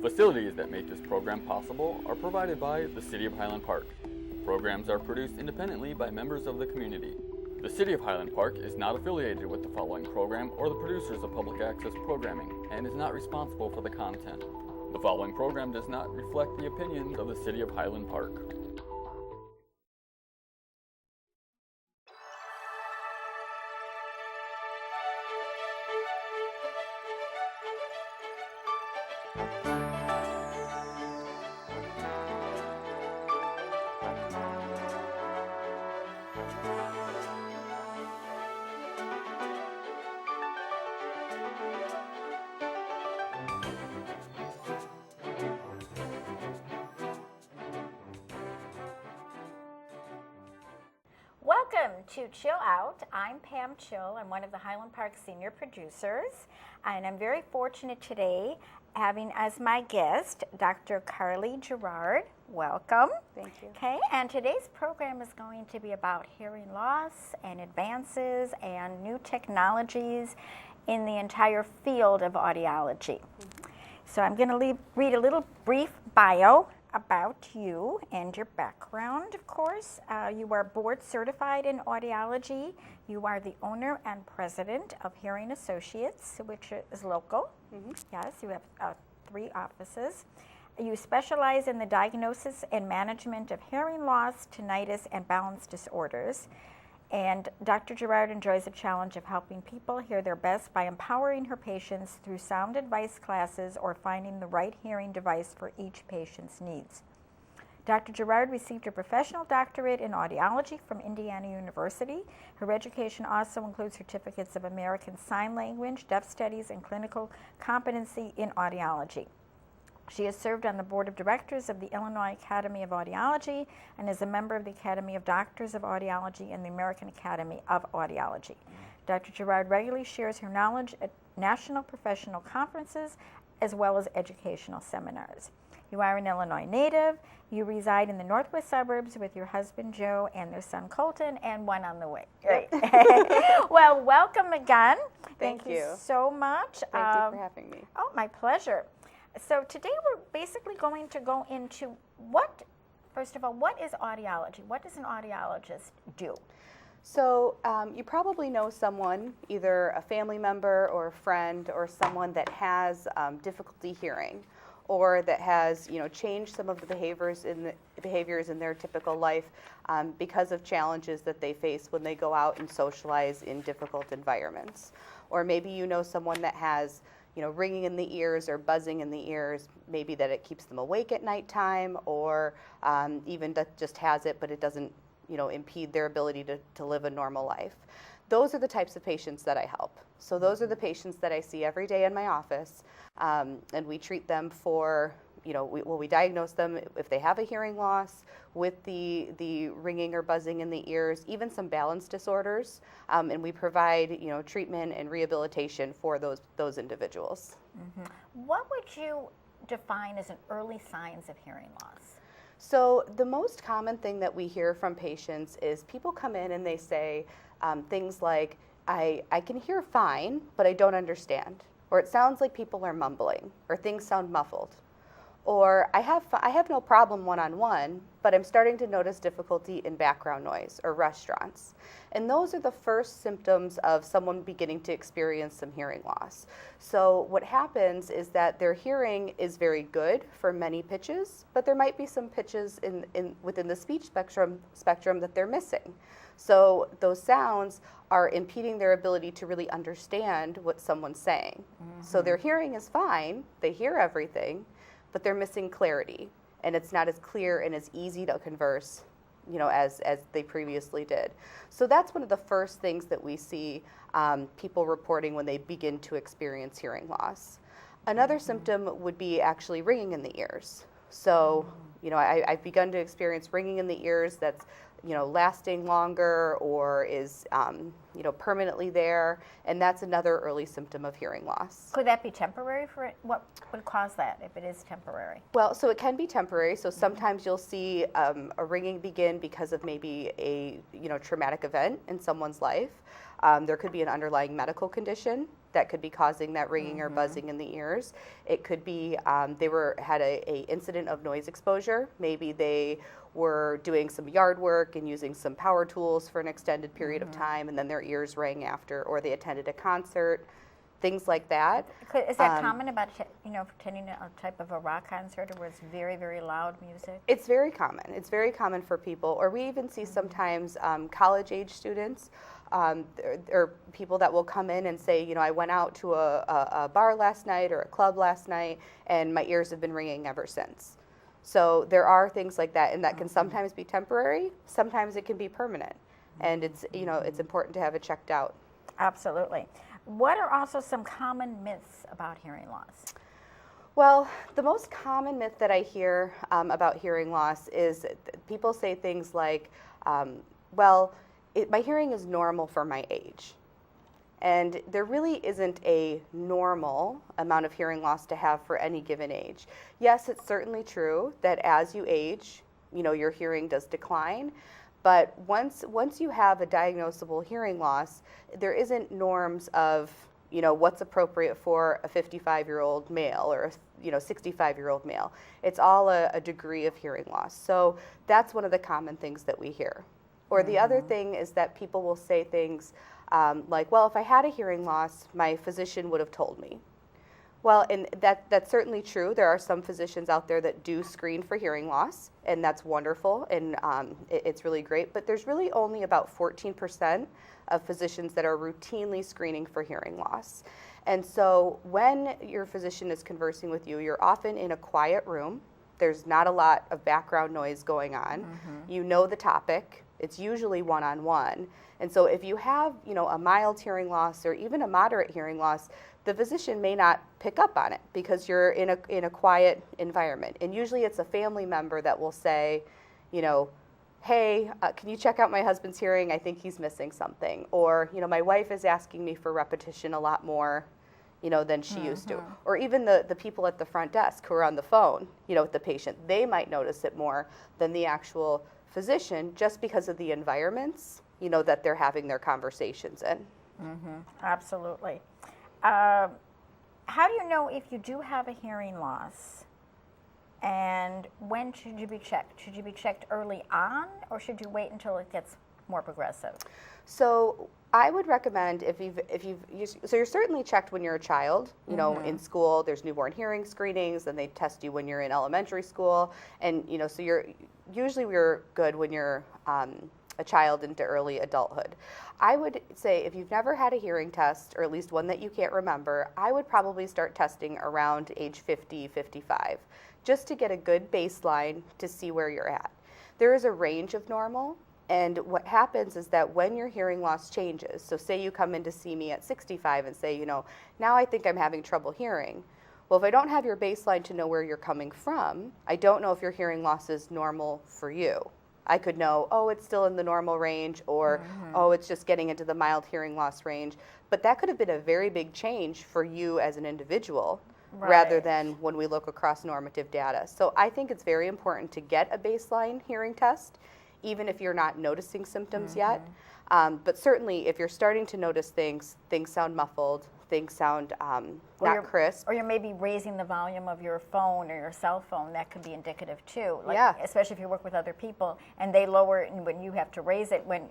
Facilities that make this program possible are provided by the City of Highland Park. Programs are produced independently by members of the community. The City of Highland Park is not affiliated with the following program or the producers of public access programming and is not responsible for the content. The following program does not reflect the opinions of the City of Highland Park. Welcome to Chill Out. I'm Pam Chill. I'm one of the Highland Park senior producers, and I'm very fortunate today having as my guest Dr. Carly Girard. Welcome. Thank you. Okay, and today's program is going to be about hearing loss and advances and new technologies in the entire field of audiology. So I'm going to read a little brief bio about you and your background, of course. You are board certified in audiology. You are the owner and president of Hearing Associates, which is local. Yes, you have 3 offices. You specialize in the diagnosis and management of hearing loss, tinnitus, and balance disorders. And Dr. Girard enjoys the challenge of helping people hear their best by empowering her patients through sound advice classes or finding the right hearing device for each patient's needs. Dr. Girard received her professional doctorate in audiology from Indiana University. Her education also includes certificates of American Sign Language, Deaf Studies, and clinical competency in audiology. She has served on the board of directors of the Illinois Academy of Audiology and is a member of the Academy of Doctors of Audiology and the American Academy of Audiology. Dr. Girard regularly shares her knowledge at national professional conferences as well as educational seminars. You are an Illinois native. You reside in the northwest suburbs with your husband Joe and their son Colton and one on the way. Right. Well, welcome again. Thank you so much. Thank you for having me. Oh, my pleasure. So today we're basically going to go into first of all, what is audiology? What does an audiologist do? So you probably know someone, either a family member or a friend or someone that has difficulty hearing or that has changed some of the behaviors in their typical life because of challenges that they face when they go out and socialize in difficult environments. Or maybe you know someone that has ringing in the ears or buzzing in the ears, maybe that it keeps them awake at nighttime, or even that just has it, but it doesn't, impede their ability to live a normal life. Those are the types of patients that I help. So those are the patients that I see every day in my office, and we treat them for, we diagnose them if they have a hearing loss with the ringing or buzzing in the ears, even some balance disorders, and we provide, treatment and rehabilitation for those individuals. What would you define as an early signs of hearing loss? So the most common thing that we hear from patients is people come in and they say things like, I can hear fine, but I don't understand. Or it sounds like people are mumbling, or things sound muffled. Or I have no problem one-on-one, but I'm starting to notice difficulty in background noise or restaurants. And those are the first symptoms of someone beginning to experience some hearing loss. So what happens is that their hearing is very good for many pitches, but there might be some pitches within the speech spectrum that they're missing. So those sounds are impeding their ability to really understand what someone's saying. So their hearing is fine, they hear everything, but they're missing clarity, and it's not as clear and as easy to converse, as they previously did. So that's one of the first things that we see people reporting when they begin to experience hearing loss. Another symptom would be actually ringing in the ears. So, I've begun to experience ringing in the ears that's lasting longer or is, permanently there, and that's another early symptom of hearing loss. Could that be temporary what would cause that if it is temporary? Well, so it can be temporary. So sometimes you'll see a ringing begin because of maybe a, traumatic event in someone's life. There could be an underlying medical condition that could be causing that ringing or buzzing in the ears. It could be they had a incident of noise exposure. Maybe they were doing some yard work and using some power tools for an extended period of time, and then their ears rang after, or they attended a concert, things like that. Is that common about attending a type of a rock concert where it's very, very loud music? It's very common. It's very common for people, or we even see sometimes college-age students or people that will come in and say, I went out to a bar last night or a club last night, and my ears have been ringing ever since. So there are things like that, and that can sometimes be temporary. Sometimes it can be permanent, and it's important to have it checked out. Absolutely. What are also some common myths about hearing loss? Well, the most common myth that I hear about hearing loss is people say things like, my hearing is normal for my age. And there really isn't a normal amount of hearing loss to have for any given age. Yes, it's certainly true that as you age, your hearing does decline. But once you have a diagnosable hearing loss, there isn't norms of, what's appropriate for a 55-year-old male or a 65-year-old male. It's all a degree of hearing loss. So that's one of the common things that we hear. Or the other thing is that people will say things like, well, if I had a hearing loss, my physician would have told me. Well, and that's certainly true. There are some physicians out there that do screen for hearing loss, and that's wonderful, and it's really great. But there's really only about 14% of physicians that are routinely screening for hearing loss. And so when your physician is conversing with you, you're often in a quiet room. There's not a lot of background noise going on. You know the topic. It's usually one-on-one. And so if you have, a mild hearing loss or even a moderate hearing loss, the physician may not pick up on it because you're in a quiet environment. And usually it's a family member that will say, hey, can you check out my husband's hearing? I think he's missing something. Or, my wife is asking me for repetition a lot more, than she used to. Or even the people at the front desk who are on the phone, with the patient, they might notice it more than the actual physician just because of the environments, that they're having their conversations in. Absolutely. How do you know if you do have a hearing loss, and when should you be checked? Should you be checked early on, or should you wait until it gets more progressive? So I would recommend so you're certainly checked when you're a child. In school there's newborn hearing screenings, and they test you when you're in elementary school, and so we're good when you're a child into early adulthood. I would say if you've never had a hearing test, or at least one that you can't remember, I would probably start testing around age 50, 55, just to get a good baseline to see where you're at. There is a range of normal, and what happens is that when your hearing loss changes, so say you come in to see me at 65 and say, now I think I'm having trouble hearing. Well, if I don't have your baseline to know where you're coming from, I don't know if your hearing loss is normal for you. I could know, it's still in the normal range, or, it's just getting into the mild hearing loss range. But that could have been a very big change for you as an individual, rather than when we look across normative data. So I think it's very important to get a baseline hearing test, even if you're not noticing symptoms yet. But certainly if you're starting to notice things sound muffled, things sound not crisp. Or you're maybe raising the volume of your phone or your cell phone. That could be indicative too. Especially if you work with other people and they lower it, and when you have to raise it when,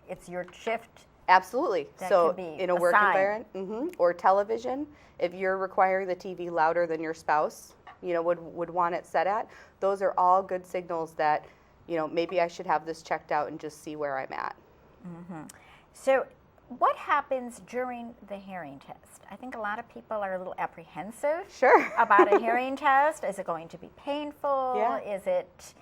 it's your shift. Absolutely. That so could be in a work environment, or television, if you're requiring the TV louder than your spouse, would want it set at, those are all good signals that, maybe I should have this checked out and just see where I'm at. So what happens during the hearing test? I think a lot of people are a little apprehensive about a hearing test. Is it going to be painful? Yeah. Is it,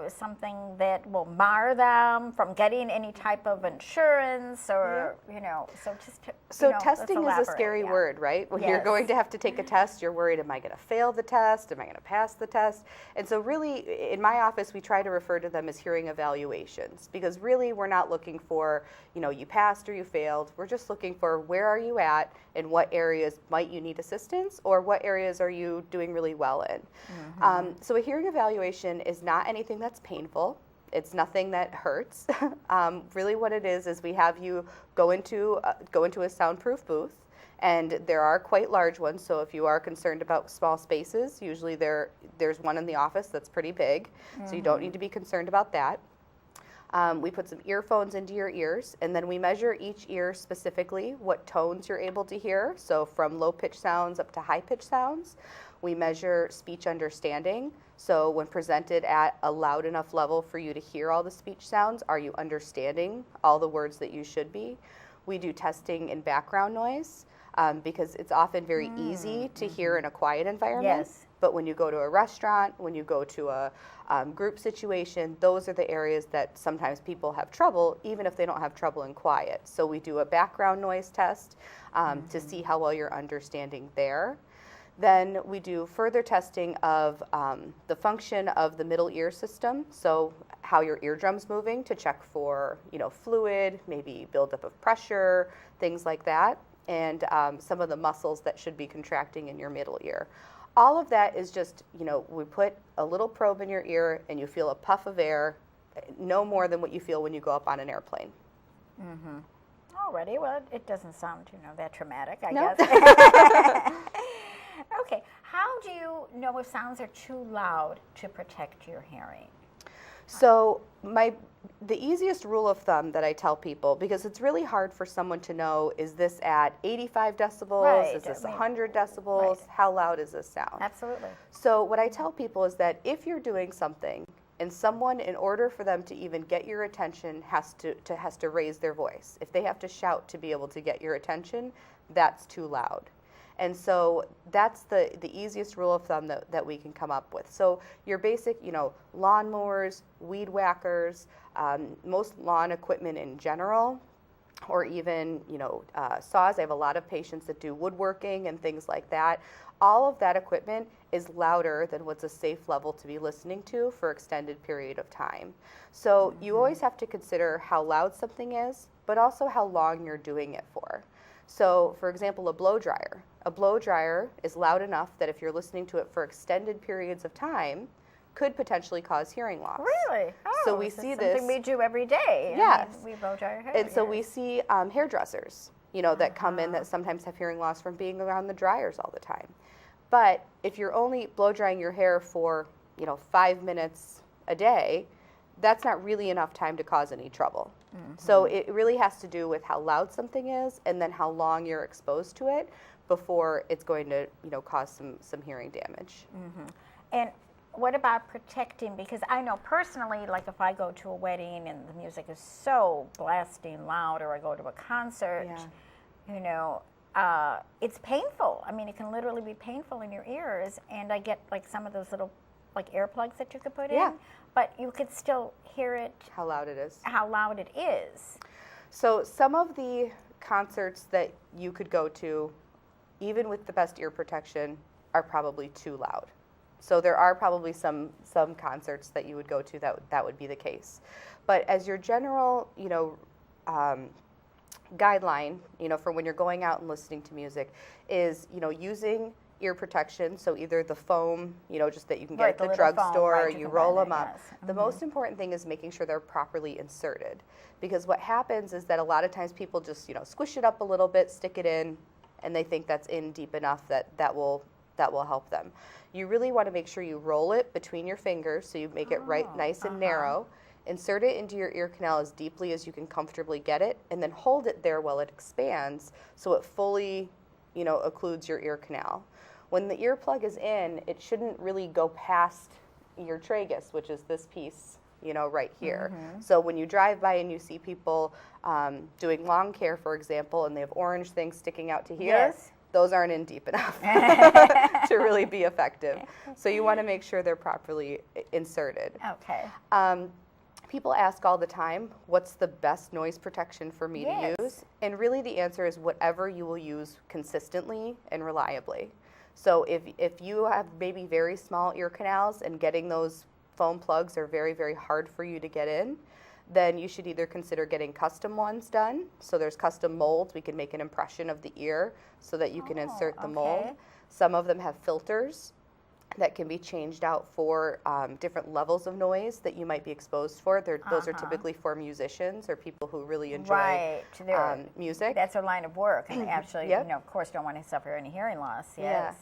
something that will mar them from getting any type of insurance, or, So testing is a scary word, right? When you're going to have to take a test, you're worried, am I going to fail the test? Am I going to pass the test? And so really, in my office, we try to refer to them as hearing evaluations, because really we're not looking for, you passed or you failed. We're just looking for where are you at, and what areas might you need assistance, or what areas are you doing really well in. So a hearing evaluation is not anything that's painful. It's nothing that hurts. Really what it is we have you go into a soundproof booth. And there are quite large ones, so if you are concerned about small spaces, usually there's one in the office that's pretty big, so you don't need to be concerned about that. We put some earphones into your ears, and then we measure each ear specifically what tones you're able to hear, so from low-pitched sounds up to high-pitched sounds. We measure speech understanding, so when presented at a loud enough level for you to hear all the speech sounds, are you understanding all the words that you should be? We do testing in background noise. Because it's often very easy to hear in a quiet environment. Yes. But when you go to a restaurant, when you go to a group situation, those are the areas that sometimes people have trouble, even if they don't have trouble in quiet. So we do a background noise test to see how well you're understanding there. Then we do further testing of the function of the middle ear system, so how your eardrum's moving to check for fluid, maybe buildup of pressure, things like that. And some of the muscles that should be contracting in your middle ear. All of that is just, we put a little probe in your ear and you feel a puff of air, no more than what you feel when you go up on an airplane. Mm-hmm. Alrighty, well, it doesn't sound, that traumatic, I No. guess. Okay, how do you know if sounds are too loud to protect your hearing? So the easiest rule of thumb that I tell people, because it's really hard for someone to know, is this at 85 decibels? Right, Is this I mean, 100 decibels? right. How loud is this sound? Absolutely. So what I tell people is that if you're doing something and someone, in order for them to even get your attention, has to raise their voice. If they have to shout to be able to get your attention, that's too loud. And so that's the easiest rule of thumb that we can come up with. So your basic, lawnmowers, weed whackers, most lawn equipment in general, or even, saws. I have a lot of patients that do woodworking and things like that. All of that equipment is louder than what's a safe level to be listening to for extended period of time. So you always have to consider how loud something is, but also how long you're doing it for. So, for example, a blow dryer. A blow dryer is loud enough that if you're listening to it for extended periods of time, could potentially cause hearing loss. Really? Oh, So we this see is this. something we do every day. Yes. We blow dry our hair. And so yes. we see hairdressers, that come in that sometimes have hearing loss from being around the dryers all the time. But if you're only blow drying your hair for, 5 minutes a day, that's not really enough time to cause any trouble. Mm-hmm. So it really has to do with how loud something is and then how long you're exposed to it before it's going to, cause some hearing damage. Mm-hmm. And what about protecting? Because I know personally, like if I go to a wedding and the music is so blasting loud, or I go to a concert, it's painful. I mean, it can literally be painful in your ears. And I get like some of those little earplugs that you could put in, but you could still hear it. How loud it is. How loud it is. So some of the concerts that you could go to, even with the best ear protection, are probably too loud. So there are probably some concerts that you would go to that would be the case. But as your general, guideline, for when you're going out and listening to music, is, using ear protection. So either the foam, just that you can get at the drugstore, you roll them up. Yes. The most important thing is making sure they're properly inserted. Because what happens is that a lot of times people just, squish it up a little bit, stick it in, and they think that's in deep enough that will help them. You really want to make sure you roll it between your fingers so you make it nice and narrow. Insert it into your ear canal as deeply as you can comfortably get it, and then hold it there while it expands so it fully, occludes your ear canal. When the earplug is in, it shouldn't really go past your tragus, which is this piece, right here. Mm-hmm. So when you drive by and you see people doing lawn care, for example, and they have orange things sticking out to here, those aren't in deep enough to really be effective. So you want to make sure they're properly inserted. Okay. People ask all the time, what's the best noise protection for me to use? And really the answer is whatever you will use consistently and reliably. So if you have maybe very small ear canals and getting those foam plugs are very, very hard for you to get in, then you should either consider getting custom ones done. So there's custom molds. We can make an impression of the ear so that you can insert the mold. Some of them have filters that can be changed out for different levels of noise that you might be exposed for. Those are typically for musicians or people who really enjoy music. That's their line of work, and actually, of course, don't want to suffer any hearing loss. Yes.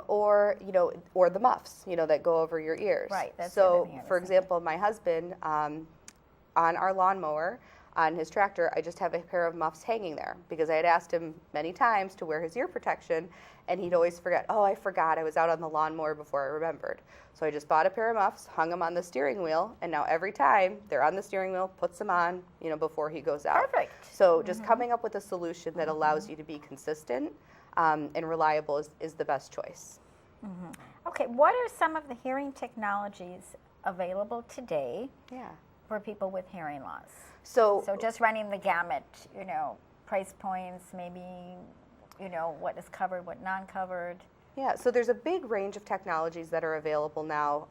Or the muffs, that go over your ears. Right. That's so, for example, my husband, on our lawnmower, on his tractor, I just have a pair of muffs hanging there because I had asked him many times to wear his ear protection, and he'd always forget. Oh, I forgot. I was out on the lawnmower before I remembered. So I just bought a pair of muffs, hung them on the steering wheel, and now every time they're on the steering wheel, puts them on, before he goes out. Perfect. So just coming up with a solution that allows you to be consistent and reliable is the best choice. Okay, what are some of the hearing technologies available today for people with hearing loss? So just running the gamut, price points, maybe, what is covered, what non-covered. Yeah, so there's a big range of technologies that are available now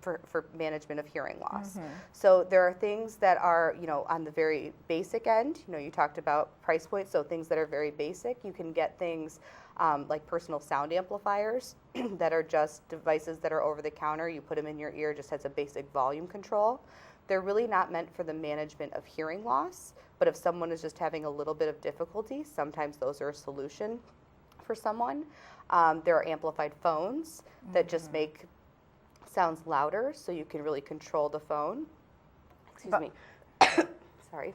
for management of hearing loss. So there are things that are, on the very basic end. You talked about price points, so things that are very basic. You can get things like personal sound amplifiers that are just devices that are over the counter. You put them in your ear, just has a basic volume control. They're really not meant for the management of hearing loss, but if someone is just having a little bit of difficulty, sometimes those are a solution for someone. There are amplified phones that just make sounds louder, so you can really control the phone. Excuse me. Sorry.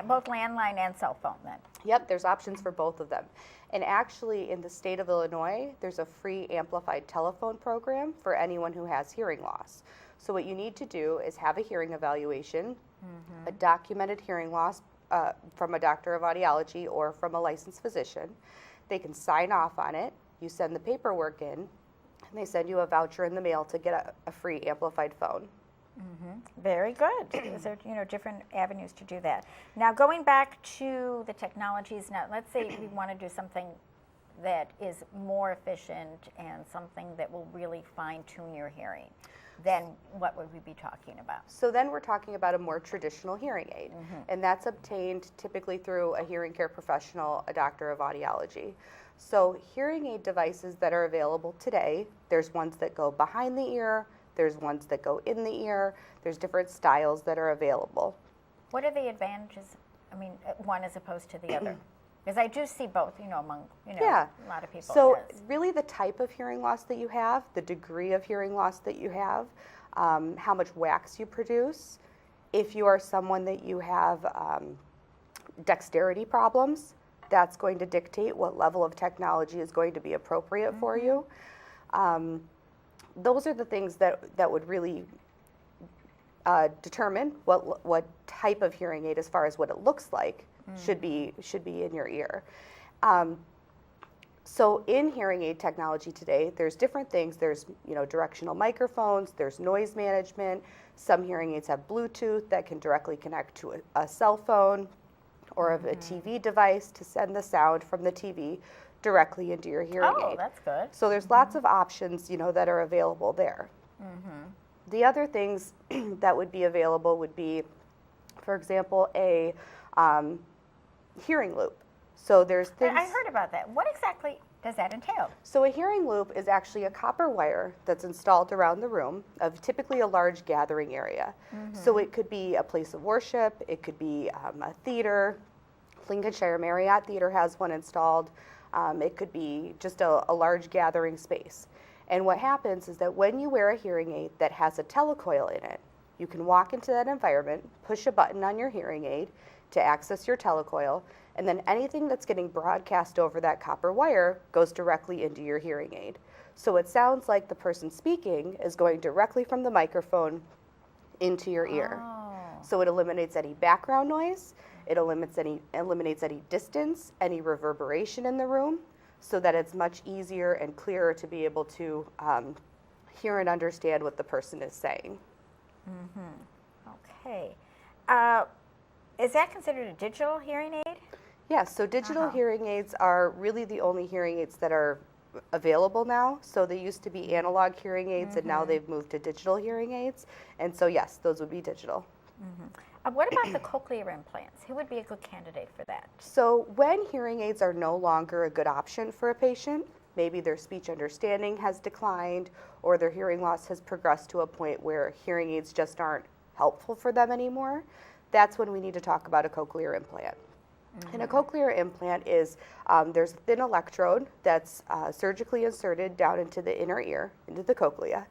Both landline and cell phone then? Yep, there's options for both of them. And actually, in the state of Illinois, there's a free amplified telephone program for anyone who has hearing loss. So what you need to do is have a hearing evaluation, a documented hearing loss from a doctor of audiology or from a licensed physician. They can sign off on it. You send the paperwork in, and they send you a voucher in the mail to get a free amplified phone. Very good. There are different avenues to do that. Now, going back to the technologies, now let's say we want to do something that is more efficient and something that will really fine-tune your hearing. Then what would we be talking about? So then we're talking about a more traditional hearing aid, and that's obtained typically through a hearing care professional, a doctor of audiology. So hearing aid devices that are available today, there's ones that go behind the ear, there's ones that go in the ear, there's different styles that are available. What are the advantages, one as opposed to the other? Because I do see both, among, a lot of people. So really the type of hearing loss that you have, the degree of hearing loss that you have, how much wax you produce. If you are someone that you have dexterity problems, that's going to dictate what level of technology is going to be appropriate for you. Those are the things that would really determine what type of hearing aid, as far as what it looks like, should be in your ear. So in hearing aid technology today, there's different things. There's directional microphones, there's noise management. Some hearing aids have Bluetooth that can directly connect to a cell phone or a TV device to send the sound from the TV directly into your hearing aid. Oh, that's good. So there's lots of options, that are available there. The other things that would be available would be, for example, a hearing loop. So there's things. I heard about that. What exactly does that entail? So a hearing loop is actually a copper wire that's installed around the room of typically a large gathering area. So it could be a place of worship, it could be a theater. Lincolnshire Marriott Theater has one installed. It could be just a large gathering space. And what happens is that when you wear a hearing aid that has a telecoil in it, you can walk into that environment, push a button on your hearing aid to access your telecoil, and then anything that's getting broadcast over that copper wire goes directly into your hearing aid. So it sounds like the person speaking is going directly from the microphone into your ear. So it eliminates any background noise, it eliminates any distance, any reverberation in the room, so that it's much easier and clearer to be able to hear and understand what the person is saying. Okay. Is that considered a digital hearing aid? Yes, so digital hearing aids are really the only hearing aids that are available now. So they used to be analog hearing aids, and now they've moved to digital hearing aids. And so yes, those would be digital. What about the cochlear implants? Who would be a good candidate for that? So when hearing aids are no longer a good option for a patient, maybe their speech understanding has declined, or their hearing loss has progressed to a point where hearing aids just aren't helpful for them anymore, that's when we need to talk about a cochlear implant. And a cochlear implant is, there's a thin electrode that's surgically inserted down into the inner ear, into the cochlea,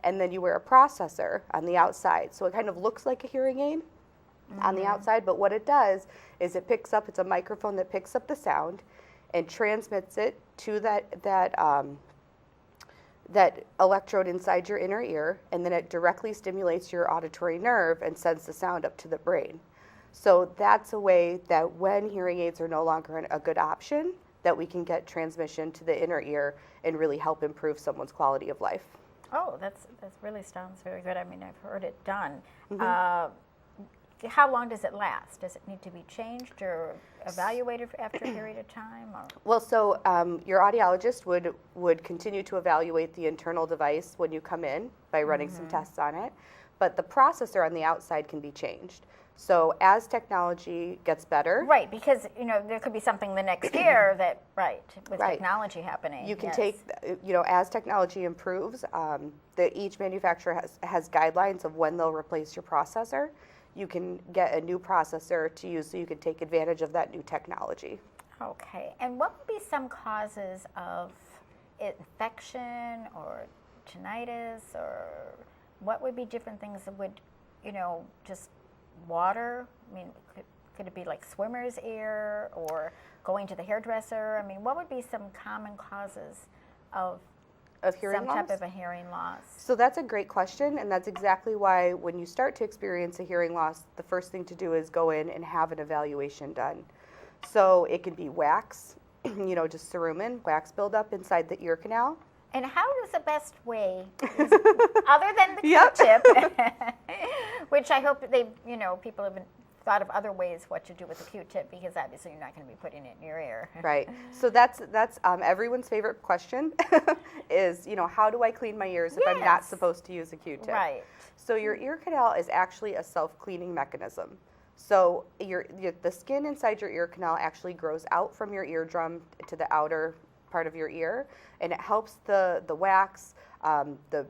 and then you wear a processor on the outside. So it kind of looks like a hearing aid on the outside, but what it does is it picks up, it's a microphone that picks up the sound and transmits it to that electrode inside your inner ear, and then it directly stimulates your auditory nerve and sends the sound up to the brain. So that's a way that when hearing aids are no longer a good option, that we can get transmission to the inner ear and really help improve someone's quality of life. Oh, that really sounds very good. I mean, I've heard it done. How long does it last? Does it need to be changed or evaluated after a period of time? Or? Well, so your audiologist would continue to evaluate the internal device when you come in by running some tests on it, but the processor on the outside can be changed. So as technology gets better, right? Because there could be something the next year that with technology happening. You can take as technology improves, each manufacturer has guidelines of when they'll replace your processor. You can get a new processor to use so you can take advantage of that new technology. Okay, and what would be some causes of infection or tinnitus, or what would be different things that would, just water? I mean, could it be like swimmer's ear or going to the hairdresser? I mean, what would be some common causes of hearing some loss? type of a hearing loss? So that's a great question, and that's exactly why when you start to experience a hearing loss, the first thing to do is go in and have an evaluation done. So it can be wax, just cerumen, wax buildup inside the ear canal. And how is the best way, other than the Q-tip, which I hope people have thought of other ways what to do with the Q-tip, because obviously you're not going to be putting it in your ear. Right. So that's everyone's favorite question is, how do I clean my ears if I'm not supposed to use a Q-tip? Right. So your ear canal is actually a self-cleaning mechanism. So the skin inside your ear canal actually grows out from your eardrum to the outer part of your ear, and it helps the wax, the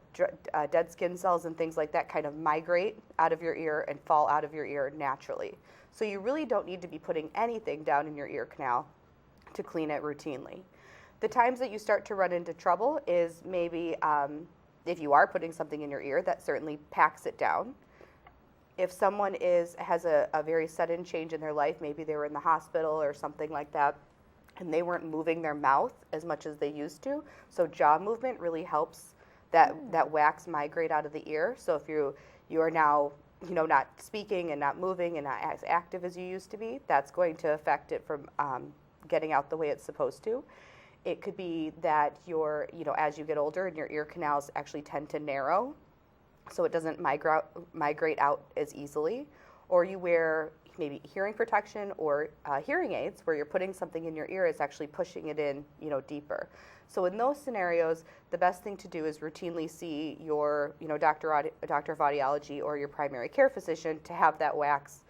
dead skin cells and things like that kind of migrate out of your ear and fall out of your ear naturally. So you really don't need to be putting anything down in your ear canal to clean it routinely. The times that you start to run into trouble is maybe if you are putting something in your ear, that certainly packs it down. If someone has a very sudden change in their life, maybe they were in the hospital or something like that, and they weren't moving their mouth as much as they used to, so jaw movement really helps that wax migrate out of the ear. So if you are now not speaking and not moving and not as active as you used to be, that's going to affect it from getting out the way it's supposed to. It could be that as you get older and your ear canals actually tend to narrow, so it doesn't migrate out as easily, or you wear maybe hearing protection or hearing aids where you're putting something in your ear is actually pushing it in, deeper. So in those scenarios, the best thing to do is routinely see your, doctor of audiology or your primary care physician to have that wax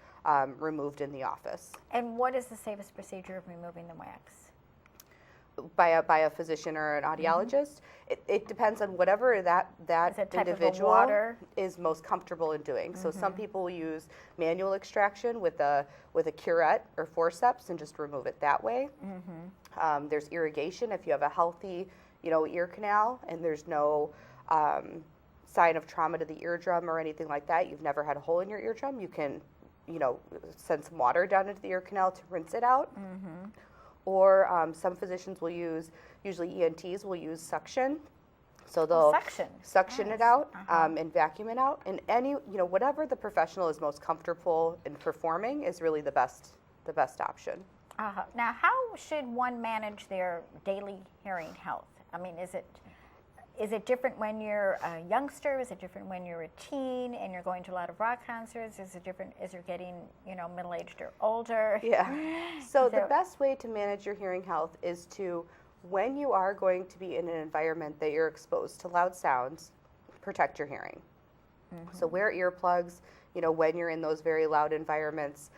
removed in the office. And what is the safest procedure of removing the wax? By a physician or an audiologist. It depends on whatever that individual is most comfortable in doing. So some people will use manual extraction with a curette or forceps and just remove it that way. There's irrigation if you have a healthy ear canal and there's no sign of trauma to the eardrum or anything like that. You've never had a hole in your eardrum. You can send some water down into the ear canal to rinse it out. Or some physicians will use, usually ENTs will use suction. So they'll suction it out and vacuum it out. And whatever the professional is most comfortable in performing is really the best option. Now, how should one manage their daily hearing health? I mean, is it different when you're a youngster? Is it different when you're a teen and you're going to a lot of rock concerts? Is it different as you're getting, middle-aged or older? Yeah. So the best way to manage your hearing health is to, when you are going to be in an environment that you're exposed to loud sounds, protect your hearing. So wear earplugs, when you're in those very loud environments.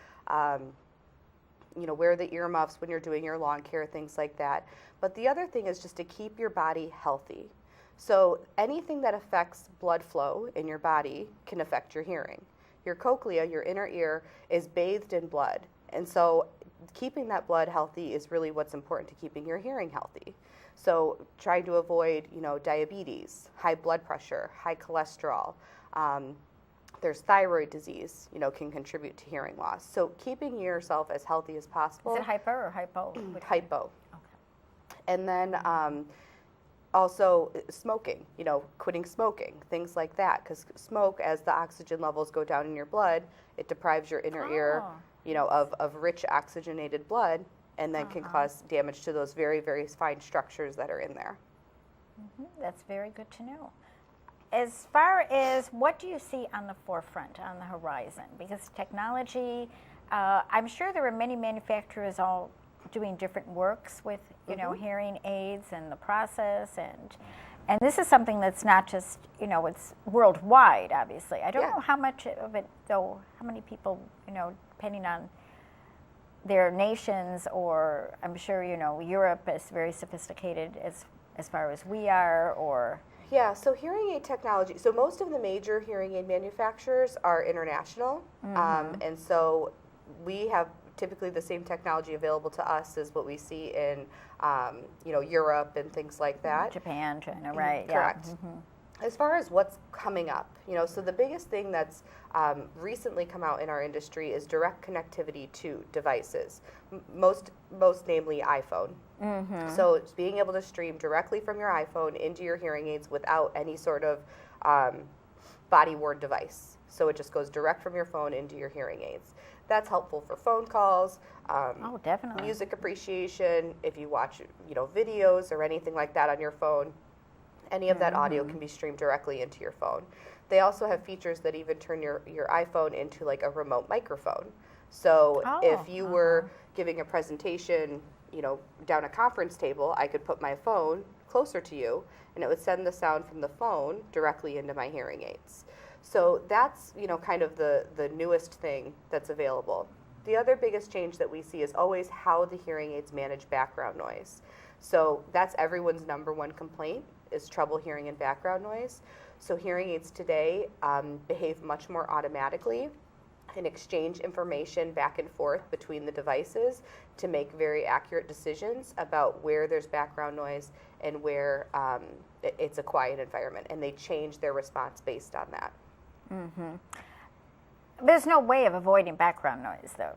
wear the earmuffs when you're doing your lawn care, things like that. But the other thing is just to keep your body healthy. So anything that affects blood flow in your body can affect your hearing. Your cochlea, your inner ear, is bathed in blood. And so keeping that blood healthy is really what's important to keeping your hearing healthy. So trying to avoid, diabetes, high blood pressure, high cholesterol. There's thyroid disease, can contribute to hearing loss. So keeping yourself as healthy as possible. Is it hyper or hypo? Hypo. Okay. And then also smoking, quitting smoking, things like that. Because smoke, as the oxygen levels go down in your blood, it deprives your inner ear, of rich oxygenated blood, and then can cause damage to those very, very fine structures that are in there. That's very good to know. As far as what do you see on the forefront, on the horizon? Because technology, I'm sure there are many manufacturers all doing different works with, hearing aids and the process, and this is something that's not just, it's worldwide, obviously. I don't know how much of it, though, how many people, depending on their nations, or I'm sure, Europe is very sophisticated as far as we are, or... Yeah, so hearing aid technology, so most of the major hearing aid manufacturers are international, and so we have typically the same technology available to us as what we see in, Europe and things like that. Japan, China, right? Correct. Yeah. As far as what's coming up, so the biggest thing that's recently come out in our industry is direct connectivity to devices, most namely iPhone. So it's being able to stream directly from your iPhone into your hearing aids without any sort of body-worn device. So it just goes direct from your phone into your hearing aids. That's helpful for phone calls, definitely. Music appreciation, if you watch, videos or anything like that on your phone. Any of that audio can be streamed directly into your phone. They also have features that even turn your iPhone into like a remote microphone. So if you were giving a presentation, down a conference table, I could put my phone closer to you and it would send the sound from the phone directly into my hearing aids. So that's, kind of the newest thing that's available. The other biggest change that we see is always how the hearing aids manage background noise. So that's everyone's number one complaint, is trouble hearing in background noise. So hearing aids today behave much more automatically and exchange information back and forth between the devices to make very accurate decisions about where there's background noise and where it's a quiet environment. And they change their response based on that. There's no way of avoiding background noise, though.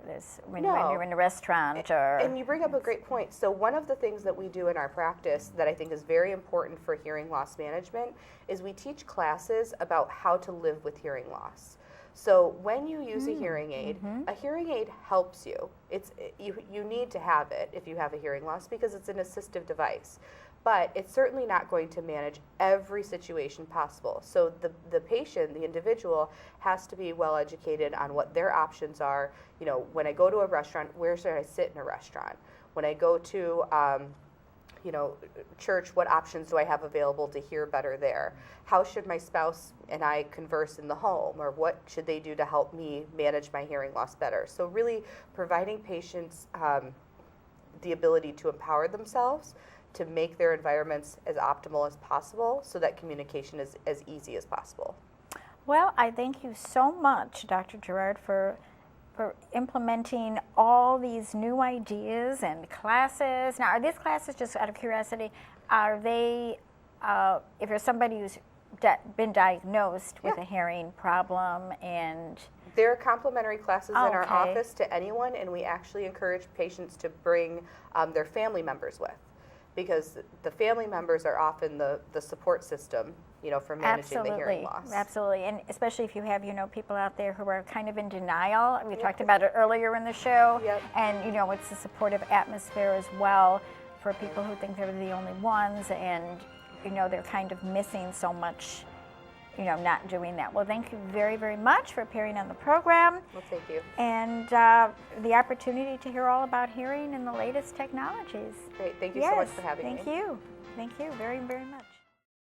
When you're in a restaurant or... And you bring up a great point. So one of the things that we do in our practice that I think is very important for hearing loss management is we teach classes about how to live with hearing loss. So when you use a hearing aid helps you. You need to have it if you have a hearing loss because it's an assistive device. But it's certainly not going to manage every situation possible. So the patient, the individual, has to be well educated on what their options are. When I go to a restaurant, where should I sit in a restaurant? When I go to church, what options do I have available to hear better there? How should my spouse and I converse in the home? Or what should they do to help me manage my hearing loss better? So really providing patients the ability to empower themselves to make their environments as optimal as possible so that communication is as easy as possible. Well, I thank you so much, Dr. Girard, for implementing all these new ideas and classes. Now, are these classes, just out of curiosity, are they, if you're somebody who's been diagnosed with a hearing problem and... There are complimentary classes in our office to anyone, and we actually encourage patients to bring their family members with, because the family members are often the support system, for managing the hearing loss. Absolutely, and especially if you have, people out there who are kind of in denial. We talked about it earlier in the show, and it's a supportive atmosphere as well for people who think they're the only ones, and they're kind of missing so much, not doing that. Well, thank you very, very much for appearing on the program. Well, thank you. And the opportunity to hear all about hearing and the latest technologies. Great, thank you so much for having me. Thank you very, very much.